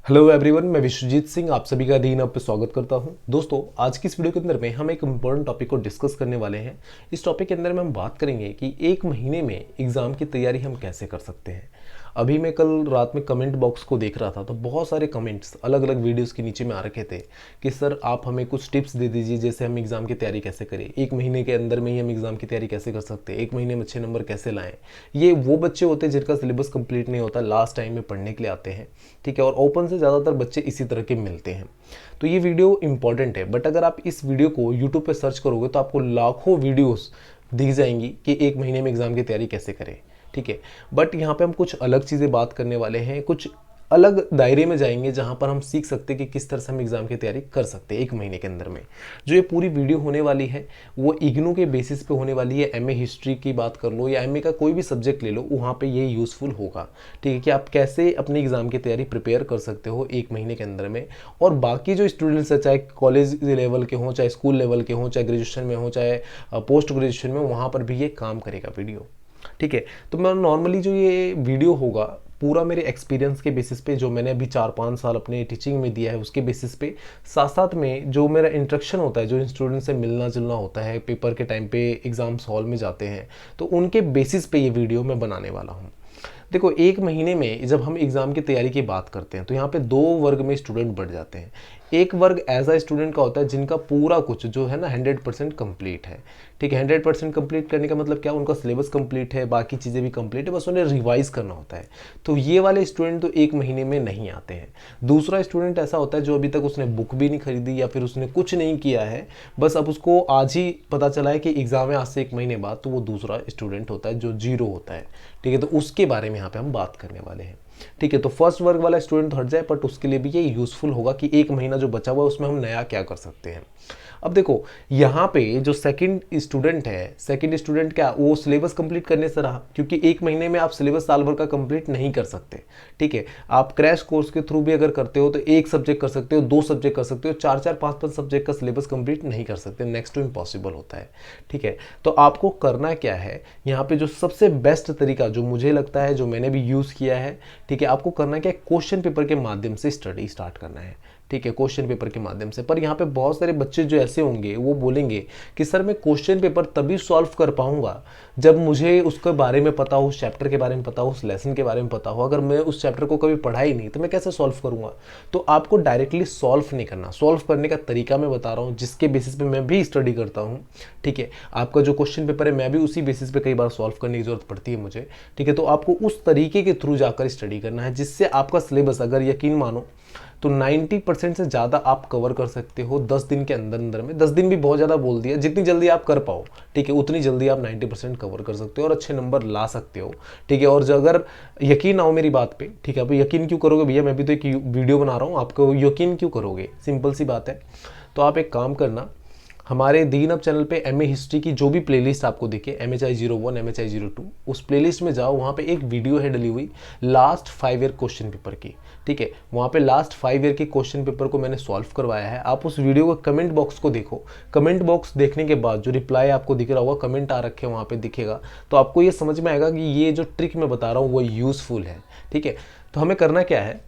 Hello everyone, मैं विश्वजीत सिंह आप सभी का दीन पे स्वागत करता हूं। दोस्तों, आज की इस वीडियो के अंदर में हम एक इम्पोर्टेंट टॉपिक को डिस्कस करने वाले हैं। इस टॉपिक के अंदर में हम बात करेंगे कि एक महीने में एग्ज़ाम की तैयारी हम कैसे कर सकते हैं। अभी मैं कल रात में कमेंट बॉक्स को देख रहा था तो बहुत सारे कमेंट्स अलग अलग वीडियोस के नीचे में आ रखे थे कि सर आप हमें कुछ टिप्स दे दीजिए, जैसे हम एग्ज़ाम की तैयारी कैसे करें, एक महीने के अंदर में ही हम एग्ज़ाम की तैयारी कैसे कर सकते हैं, एक महीने में अच्छे नंबर कैसे लाएं। ये वो बच्चे होते हैं जिनका सिलेबस कंप्लीट नहीं होता, लास्ट टाइम में पढ़ने के लिए आते हैं, ठीक है, और ओपन से ज़्यादातर बच्चे इसी तरह के मिलते हैं। तो ये वीडियो इंपॉर्टेंट है, बट अगर आप इस वीडियो को यूट्यूब पे सर्च करोगे तो आपको लाखों वीडियोस दिख जाएंगी कि एक महीने में एग्ज़ाम की तैयारी कैसे करें, ठीक है। बट यहाँ पे हम कुछ अलग चीज़ें बात करने वाले हैं, कुछ अलग दायरे में जाएंगे जहाँ पर हम सीख सकते हैं कि किस तरह से हम एग्ज़ाम की तैयारी कर सकते हैं एक महीने के अंदर में। जो ये पूरी वीडियो होने वाली है वो इग्नू के बेसिस पे होने वाली है। एमए हिस्ट्री की बात कर लो या एमए का कोई भी सब्जेक्ट ले लो, वहाँ पे ये यूज़फुल होगा, ठीक है, कि आप कैसे अपनी एग्ज़ाम की तैयारी प्रिपेयर कर सकते हो एक महीने के अंदर में। और बाकी जो स्टूडेंट्स है, चाहे कॉलेज लेवल के हों, चाहे स्कूल लेवल के हों, चाहे ग्रेजुएशन में हो, चाहे पोस्ट ग्रेजुएशन में, वहाँ पर भी ये काम करेगा वीडियो, ठीक है। तो मैं नॉर्मली जो ये वीडियो होगा पूरा मेरे एक्सपीरियंस के बेसिस पे, जो मैंने अभी 4-5 साल अपने टीचिंग में दिया है उसके बेसिस पे, साथ साथ में जो मेरा इंटरेक्शन होता है, जो स्टूडेंट से मिलना जुलना होता है पेपर के टाइम पे, एग्ज़ाम्स हॉल में जाते हैं, तो उनके बेसिस पे ये वीडियो मैं बनाने वाला हूँ। देखो, एक महीने में जब हम एग्ज़ाम की तैयारी की बात करते हैं तो यहाँ पे दो वर्ग में स्टूडेंट बढ़ जाते हैं। एक वर्ग एज अ स्टूडेंट का होता है जिनका पूरा कुछ जो है ना 100% कंप्लीट है, ठीक है। 100% कंप्लीट करने का मतलब क्या, उनका सिलेबस कंप्लीट है, बाकी चीज़ें भी कंप्लीट है, बस उन्हें रिवाइज करना होता है। तो ये वाले स्टूडेंट तो एक महीने में नहीं आते हैं। दूसरा स्टूडेंट ऐसा होता है जो अभी तक उसने बुक भी नहीं खरीदी या फिर उसने कुछ नहीं किया है, बस अब उसको आज ही पता चला है कि एग्ज़ाम है आज से एक महीने बाद, तो वो दूसरा स्टूडेंट होता है जो जीरो होता है, ठीक है। तो उसके बारे में यहाँ पे हम बात करने वाले हैं, ठीक है। तो फर्स्ट वर्ग वाला स्टूडेंट तो हट जाए, बट उसके लिए भी ये यूजफुल होगा कि एक महीना जो बचा हुआ है उसमें हम नया क्या कर सकते हैं। अब देखो, यहाँ पे जो सेकंड स्टूडेंट है, सेकंड स्टूडेंट क्या, वो सिलेबस कंप्लीट करने से रहा, क्योंकि एक महीने में आप सिलेबस साल भर का कंप्लीट नहीं कर सकते, ठीक है। आप क्रैश कोर्स के थ्रू भी अगर करते हो तो एक सब्जेक्ट कर सकते हो, दो सब्जेक्ट कर सकते हो, 4-4, 5-5 सब्जेक्ट का सिलेबस कंप्लीट नहीं कर सकते, नेक्स्ट टू इम्पॉसिबल होता है, ठीक है। तो आपको करना क्या है यहाँ पे, जो सबसे बेस्ट तरीका जो मुझे लगता है, जो मैंने भी यूज़ किया है, ठीक है, आपको करना क्या है, क्वेश्चन पेपर के माध्यम से स्टडी स्टार्ट करना है, ठीक है, क्वेश्चन पेपर के माध्यम से। पर यहाँ पे बहुत सारे बच्चे जो ऐसे होंगे वो बोलेंगे कि सर मैं क्वेश्चन पेपर तभी सॉल्व कर पाऊंगा जब मुझे उसके बारे में पता हो, उस चैप्टर के बारे में पता हो, उस लेसन के बारे में पता हो। अगर मैं उस चैप्टर को कभी पढ़ा ही नहीं तो मैं कैसे सॉल्व करूंगा। तो आपको डायरेक्टली सॉल्व नहीं करना, सॉल्व करने का तरीका मैं बता रहा हूँ जिसके बेसिस पे मैं भी स्टडी करता हूँ, ठीक है। आपका जो क्वेश्चन पेपर है मैं भी उसी बेसिस पे कई बार सॉल्व करने की जरूरत पड़ती है मुझे, ठीक है। तो आपको उस तरीके के थ्रू जाकर स्टडी करना है जिससे आपका सिलेबस, अगर यकीन मानो तो 90% से ज़्यादा आप कवर कर सकते हो 10 दिन के अंदर अंदर में। 10 दिन भी बहुत ज़्यादा बोल दिया, जितनी जल्दी आप कर पाओ, ठीक है, उतनी जल्दी आप 90% कवर कर सकते हो और अच्छे नंबर ला सकते हो, ठीक है। और जो अगर यकीन ना हो मेरी बात पे, ठीक है, अब यकीन क्यों करोगे भैया, मैं भी तो एक वीडियो बना रहा हूँ, आपको यकीन क्यों करोगे, सिंपल सी बात है। तो आप एक काम करना, हमारे दीन अब चैनल पे एमए हिस्ट्री की जो भी प्लेलिस्ट आपको दिखे, MHI 01, MHI 02, उस प्लेलिस्ट में जाओ, वहाँ पे एक वीडियो है डली हुई लास्ट 5 ईयर क्वेश्चन पेपर की, ठीक है। वहाँ पे लास्ट 5 ईयर के क्वेश्चन पेपर को मैंने सॉल्व करवाया है। आप उस वीडियो को कमेंट बॉक्स को देखो, कमेंट बॉक्स देखने के बाद जो रिप्लाई आपको दिख रहा होगा, कमेंट आ रखे वहाँ पे दिखेगा, तो आपको ये समझ में आएगा कि ये जो ट्रिक मैं बता रहा हूँ वो यूज़फुल है, ठीक है। तो हमें करना क्या है,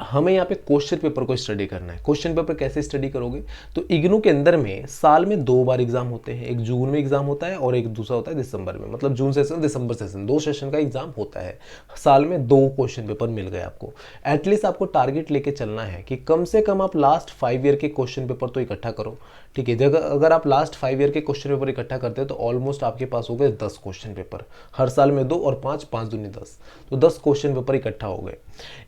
हमें यहाँ पे क्वेश्चन पेपर को स्टडी करना है। क्वेश्चन पेपर कैसे स्टडी करोगे, तो इग्नू के अंदर में साल में 2 बार एग्जाम होते हैं, एक जून में एग्जाम होता है और एक दूसरा होता है दिसंबर में, मतलब जून सेशन दिसंबर सेशन, 2 सेशन का एग्जाम होता है। साल में 2 क्वेश्चन पेपर मिल गए आपको। एटलीस्ट आपको टारगेट लेके चलना है कि कम से कम आप लास्ट 5 ईयर के क्वेश्चन पेपर तो इकट्ठा करो, ठीक है। अगर आप लास्ट 5 ईयर के क्वेश्चन पेपर इकट्ठा करते हो तो ऑलमोस्ट आपके पास हो गए 10 क्वेश्चन पेपर, हर साल में 2 और 5, 5 दूनी 10, तो 10 क्वेश्चन पेपर इकट्ठा हो गए।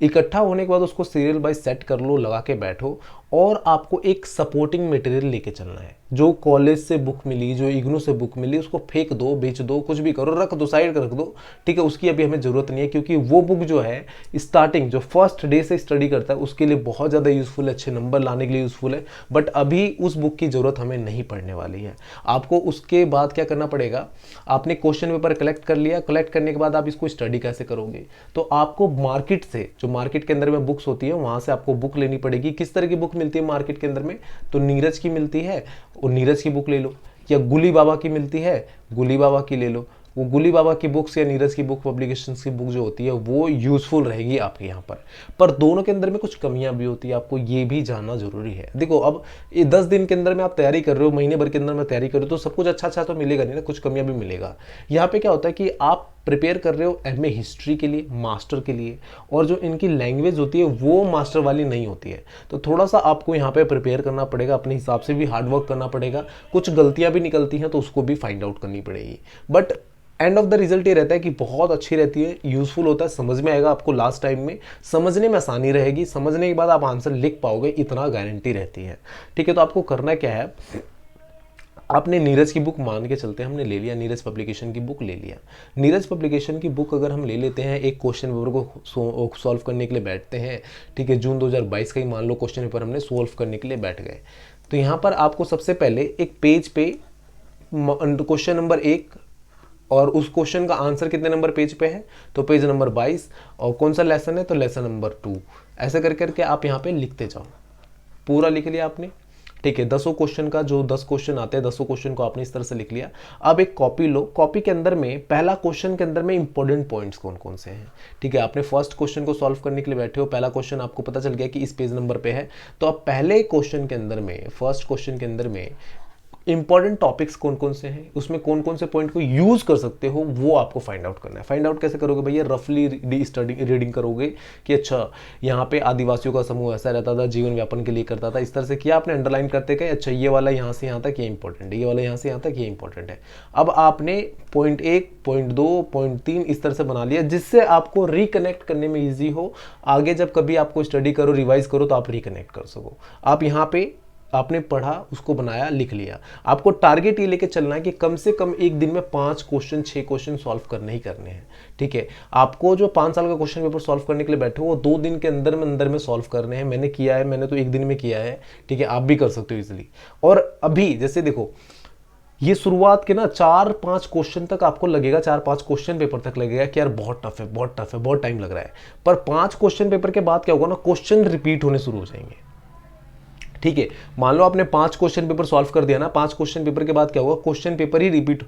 इकट्ठा होने के बाद उसको सीरियल बाय सेट कर लो, लगा के बैठो, और आपको एक सपोर्टिंग मटेरियल लेके चलना है। जो कॉलेज से बुक मिली, जो इग्नू से बुक मिली, उसको फेंक दो, बेच दो, कुछ भी करो, रख दो, साइड रख दो, ठीक है। उसकी अभी हमें जरूरत नहीं है, क्योंकि वो बुक जो है स्टार्टिंग जो फर्स्ट डे से स्टडी करता है उसके लिए बहुत ज़्यादा यूजफुल है, अच्छे नंबर लाने के लिए यूजफुल है, बट अभी उस बुक की जरूरत हमें नहीं पड़ने वाली है। आपको उसके बाद क्या करना पड़ेगा, आपने क्वेश्चन पेपर कलेक्ट कर लिया, कलेक्ट करने के बाद आप इसको स्टडी कैसे करोगे, तो आपको मार्केट से, जो मार्केट के अंदर में बुक्स होती है वहां से आपको बुक लेनी पड़ेगी। किस तरह की बुक मिलती है मार्केट के अंदर में, तो नीरज की मिलती है, और नीरज की बुक ले लो, या गुली बाबा की मिलती है, गुली बाबा की ले लो, वो गुली बाबा की बुक्स या नीरज की बुक पब्लिकेशंस की बुक जो होती है वो यूजफुल रहेगी आपके यहाँ पर दोनों के अंदर में कुछ कमियां भी होती है, आपको ये भी जानना जरूरी है। देखो अब ये 10 दिन के अंदर में आप तैयारी कर रहे हो, महीने भर के अंदर में तैयारी कर रहे हो, तो सब कुछ अच्छा अच्छा तो मिलेगा नहीं ना, कुछ कमियां भी मिलेगा। यहाँ पे क्या होता है कि आप प्रिपेयर कर रहे हो एमए हिस्ट्री के लिए, मास्टर के लिए, और जो इनकी लैंग्वेज होती है वो मास्टर वाली नहीं होती है, तो थोड़ा सा आपको यहाँ पे प्रिपेयर करना पड़ेगा, अपने हिसाब से भी हार्डवर्क करना पड़ेगा, कुछ गलतियां भी निकलती हैं तो उसको भी फाइंड आउट करनी पड़ेगी। But end of the result ये रहता है कि बहुत अच्छी रहती है, यूजफुल होता है, समझ में आएगा आपको, लास्ट टाइम में समझने में आसानी रहेगी, समझने के बाद आप आंसर लिख पाओगे, इतना गारंटी रहती है। ठीक है, तो आपको करना क्या है, आपने नीरज की बुक मान के चलते हैं, हमने ले लिया, नीरज पब्लिकेशन की बुक ले लिया। नीरज पब्लिकेशन की बुक अगर हम ले लेते हैं, एक क्वेश्चन पेपर को सॉल्व करने के लिए बैठते हैं, ठीक है, जून 2022 का ही मान लो क्वेश्चन पेपर हमने सॉल्व करने के लिए बैठ गए, तो यहाँ पर आपको सबसे पहले एक पेज पे क्वेश्चन नंबर 1 और उस क्वेश्चन का आंसर कितने नंबर पेज पे है, तो पेज नंबर 22, और कौन सा लेसन है, तो लेसन नंबर 2, ऐसे कर करके आप यहाँ पे लिखते जाओ। पूरा लिख लिया आपने, ठीक है, 10 क्वेश्चन का जो 10 क्वेश्चन आते हैं, 10 क्वेश्चन को आपने इस तरह से लिख लिया। अब एक कॉपी लो, कॉपी के अंदर में पहला क्वेश्चन के अंदर में इंपॉर्टेंट पॉइंट्स कौन कौन से हैं, ठीक है, आपने फर्स्ट क्वेश्चन को सॉल्व करने के लिए बैठे हो, पहला क्वेश्चन आपको पता चल गया कि इस पेज नंबर पे है, तो आप पहले क्वेश्चन के अंदर में, फर्स्ट क्वेश्चन के अंदर में इंपॉर्टेंट टॉपिक्स कौन कौन से हैं, उसमें कौन कौन से पॉइंट को यूज कर सकते हो, वो आपको फाइंड आउट करना है। फाइंड आउट कैसे करोगे भैया, रफली रीडिंग करोगे कि अच्छा यहाँ पे आदिवासियों का समूह ऐसा रहता था, जीवन व्यापन के लिए करता था, इस तरह से किया आपने, अंडरलाइन करते गए, अच्छा ये वाला यहाँ से यहाँ तक ये इंपॉर्टेंट है, ये वाला यहाँ से यहाँ तक ये इंपॉर्टेंट है। अब आपने पॉइंट 1, पॉइंट 2, पॉइंट 3 इस तरह से बना लिया, जिससे आपको रिकनेक्ट करने में ईजी हो, आगे जब कभी आपको स्टडी करो, रिवाइज करो, तो आप रिकनेक्ट कर सको। आप यहाँ पे आपने पढ़ा, उसको बनाया, लिख लिया, आपको टारगेट ये लेके चलना है कि कम से कम एक दिन में 5 क्वेश्चन 6 क्वेश्चन सॉल्व करने ही करने हैं। ठीक है, आपको जो 5 साल का क्वेश्चन पेपर सॉल्व करने के लिए बैठे हो, वो 2 दिन के अंदर में सॉल्व करने हैं। मैंने किया है, मैंने तो एक दिन में किया है, ठीक है, आप भी कर सकते हो इजिली। और अभी जैसे देखो, ये शुरुआत के ना 4-5 क्वेश्चन तक आपको लगेगा, 4-5 क्वेश्चन पेपर तक लगेगा कि यार बहुत टफ है, बहुत टफ है, बहुत टाइम लग रहा है, पर 5 क्वेश्चन पेपर के बाद क्या होगा ना, क्वेश्चन रिपीट होने शुरू हो जाएंगे। ठीक है, मान लो आपने 5 क्वेश्चन पेपर सॉल्व कर दिया ना, 5 क्वेश्चन पेपर के बाद क्या होगा, क्वेश्चन पेपर ही रिपीट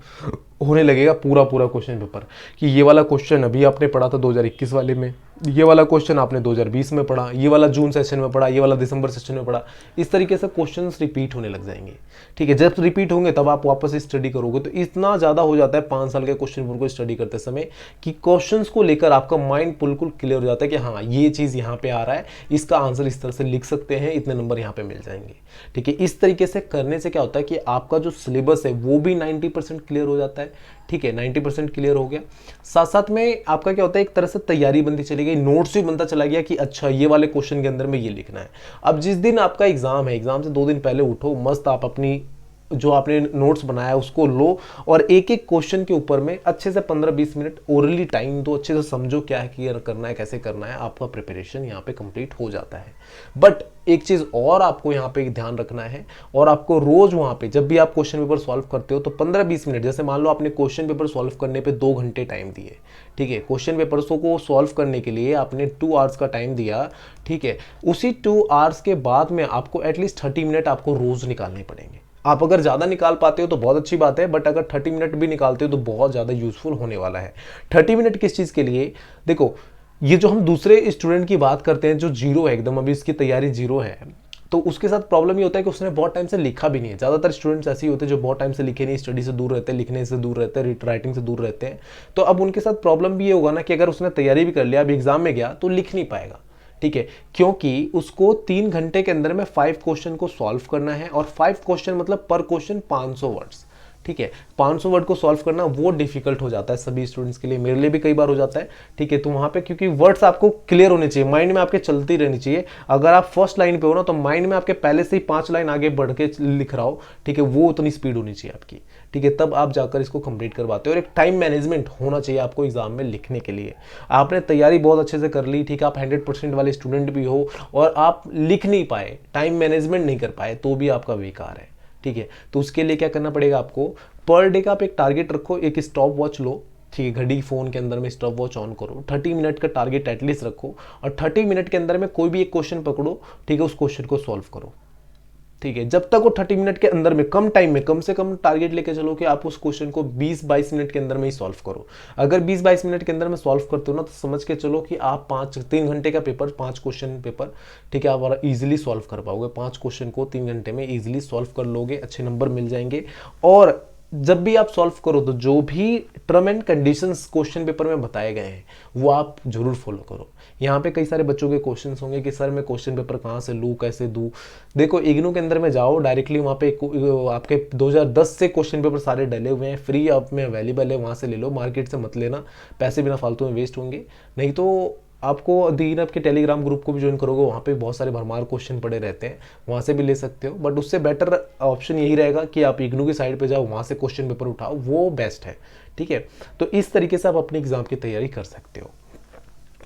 होने लगेगा, पूरा क्वेश्चन पेपर, कि ये वाला क्वेश्चन अभी आपने पढ़ा था 2021 वाले में, ये वाला क्वेश्चन आपने 2020 में पढ़ा, ये वाला जून सेशन में पढ़ा, ये वाला दिसंबर सेशन में पढ़ा, इस तरीके से क्वेश्चंस रिपीट होने लग जाएंगे। ठीक है, जब रिपीट होंगे तब आप वापस स्टडी करोगे, तो इतना ज़्यादा हो जाता है 5 साल के क्वेश्चन पेपर को स्टडी करते समय कि क्वेश्चंस को लेकर आपका माइंड बिल्कुल क्लियर हो जाता है कि हाँ ये चीज़ यहाँ पे आ रहा है, इसका आंसर इस तरह से लिख सकते हैं, इतने नंबर यहाँ पे मिल जाएंगे। ठीक है, इस तरीके से करने से क्या होता है कि आपका जो सिलेबस है वो भी 90% क्लियर हो जाता है। ठीक है, 90% क्लियर हो गया, साथ साथ में आपका क्या होता है, एक तरह से तैयारी बनती चली गई, नोट्स भी बनता चला गया कि अच्छा ये वाले क्वेश्चन के अंदर में ये लिखना है। अब जिस दिन आपका एग्जाम है, एग्जाम से 2 दिन पहले उठो, मस्त आप अपनी जो आपने नोट्स बनाया उसको लो, और एक एक क्वेश्चन के ऊपर में अच्छे से 15-20 मिनट ओरली टाइम दो, अच्छे से समझो क्या है, क्लियर करना है, कैसे करना है, आपका प्रिपरेशन यहाँ पे कंप्लीट हो जाता है। बट एक चीज़ और आपको यहाँ पे ध्यान रखना है, और आपको रोज वहाँ पे जब भी आप क्वेश्चन पेपर सॉल्व करते हो तो 15-20 मिनट, जैसे मान लो आपने क्वेश्चन पेपर सॉल्व करने पे 2 घंटे टाइम दिए, ठीक है, क्वेश्चन पेपर्स को सॉल्व करने के लिए आपने 2 आवर्स का टाइम दिया, ठीक है, उसी 2 आवर्स के बाद में आपको एटलीस्ट 30 मिनट आपको रोज निकालने पड़ेंगे। आप अगर ज़्यादा निकाल पाते हो तो बहुत अच्छी बात है, बट अगर 30 मिनट भी निकालते हो तो बहुत ज़्यादा यूजफुल होने वाला है। 30 मिनट किस चीज़ के लिए, देखो ये जो हम दूसरे स्टूडेंट की बात करते हैं जो जीरो है एकदम, अभी इसकी तैयारी जीरो है, तो उसके साथ प्रॉब्लम ये होता है कि उसने बहुत टाइम से लिखा भी नहीं है। ज़्यादातर स्टूडेंट्स ऐसे ही होते हैं जो बहुत टाइम से लिखे नहीं, स्टडी से दूर रहते हैं, लिखने से दूर रहते हैं, राइटिंग से दूर रहते हैं। तो अब उनके साथ प्रॉब्लम भी ये होगा ना कि अगर उसने तैयारी भी कर लिया, अभी एग्जाम में गया तो लिख नहीं पाएगा। ठीक है, क्योंकि उसको 3 घंटे के अंदर में 5 क्वेश्चन को सॉल्व करना है, और 5 क्वेश्चन मतलब पर क्वेश्चन 500 वर्ड्स। ठीक है, 500 वर्ड को सॉल्व करना वो डिफिकल्ट हो जाता है सभी स्टूडेंट्स के लिए, मेरे लिए भी कई बार हो जाता है। ठीक है, तो वहां पे क्योंकि वर्ड्स आपको क्लियर होने चाहिए, माइंड में आपके चलती रहनी चाहिए। अगर आप फर्स्ट लाइन पे हो ना, तो माइंड में आपके पहले से ही 5 लाइन आगे बढ़ के लिख रहा हो, ठीक है, वो उतनी स्पीड होनी चाहिए आपकी। ठीक है, तब आप जाकर इसको कंप्लीट करवाते हो, और एक टाइम मैनेजमेंट होना चाहिए आपको एग्जाम में लिखने के लिए। आपने तैयारी बहुत अच्छे से कर ली, ठीक है, आप 100% वाले स्टूडेंट भी हो, और आप लिख नहीं पाए, टाइम मैनेजमेंट नहीं कर पाए, तो भी आपका बेकार है। ठीक है, तो उसके लिए क्या करना पड़ेगा आपको, पर डे का आप एक टारगेट रखो, एक स्टॉप वॉच लो, ठीक है, घड़ी फोन के अंदर में स्टॉप वॉच ऑन करो, 30 मिनट का टारगेट एटलीस्ट रखो, और 30 मिनट के अंदर में कोई भी एक क्वेश्चन पकड़ो, ठीक है, उस क्वेश्चन को सॉल्व करो। ठीक है, जब तक वो 30 मिनट के अंदर में, कम टाइम में, कम से कम टारगेट लेके चलो कि आप उस क्वेश्चन को 20-22 मिनट के अंदर में ही सॉल्व करो। अगर 20-22 मिनट के अंदर में सॉल्व करते हो ना, तो समझ के चलो कि आप 3 घंटे का पेपर, 5 क्वेश्चन पेपर, ठीक है, आप इजीली सॉल्व कर पाओगे। 5 क्वेश्चन को 3 घंटे में इजीली सॉल्व कर लोगे, अच्छे नंबर मिल जाएंगे। और जब भी आप सॉल्व करो तो जो भी term and conditions question paper में बताए गए हैं वो आप जरूर फॉलो करो। यहाँ पे कई सारे बच्चों के क्वेश्चंस होंगे कि सर मैं क्वेश्चन पेपर कहाँ से लूँ, कैसे दूँ। देखो, इग्नू के अंदर में जाओ डायरेक्टली, वहाँ पे आपके 2010 से क्वेश्चन पेपर सारे डले हुए हैं, फ्री आप में अवेलेबल है, वहाँ से ले लो, मार्केट से मत लेना, पैसे बिना फालतू में वेस्ट होंगे। नहीं तो आपको दीन आपके टेलीग्राम ग्रुप को भी ज्वाइन करोगे, वहाँ पे बहुत सारे भरमार क्वेश्चन पड़े रहते हैं, वहाँ से भी ले सकते हो। बट उससे बेटर ऑप्शन यही रहेगा कि आप इग्नू की साइड पे जाओ, वहाँ से क्वेश्चन पेपर उठाओ, वो बेस्ट है। ठीक है, तो इस तरीके से आप अपने एग्जाम की तैयारी कर सकते हो।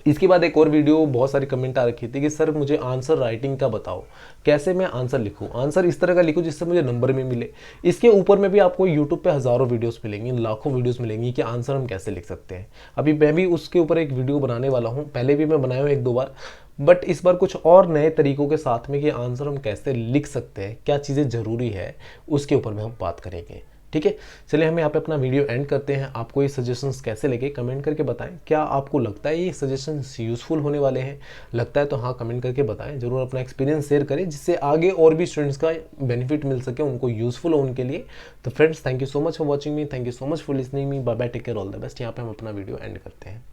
इसके बाद एक और वीडियो, बहुत सारी कमेंट आ रखी थी कि सर मुझे आंसर राइटिंग का बताओ, कैसे मैं आंसर लिखूं। आंसर इस तरह का लिखूं जिससे मुझे नंबर में मिले। इसके ऊपर में भी आपको यूट्यूब पे हज़ारों वीडियोस मिलेंगी, लाखों वीडियोस मिलेंगी कि आंसर हम कैसे लिख सकते हैं। अभी मैं भी उसके ऊपर एक वीडियो बनाने वाला हूँ, पहले भी मैं बनाया हूँ 1-2 बार, बट इस बार कुछ और नए तरीकों के साथ में कि आंसर हम कैसे लिख सकते हैं, क्या चीज़ें ज़रूरी है, उसके ऊपर में हम बात करेंगे। ठीक है, चलिए हम यहाँ पे अपना वीडियो एंड करते हैं। आपको ये सजेशंस कैसे लगे कमेंट करके बताएं। क्या आपको लगता है ये सजेशंस यूज़फुल होने वाले हैं? लगता है तो हाँ कमेंट करके बताएं, जरूर अपना एक्सपीरियंस शेयर करें, जिससे आगे और भी स्टूडेंट्स का बेनिफिट मिल सके, उनको यूज़फुल हो उनके लिए। तो friends, thank you so much for watching me, thank you so much for listening me, bye bye, take care, all the best. यहाँ पे हम अपना वीडियो एंड करते हैं।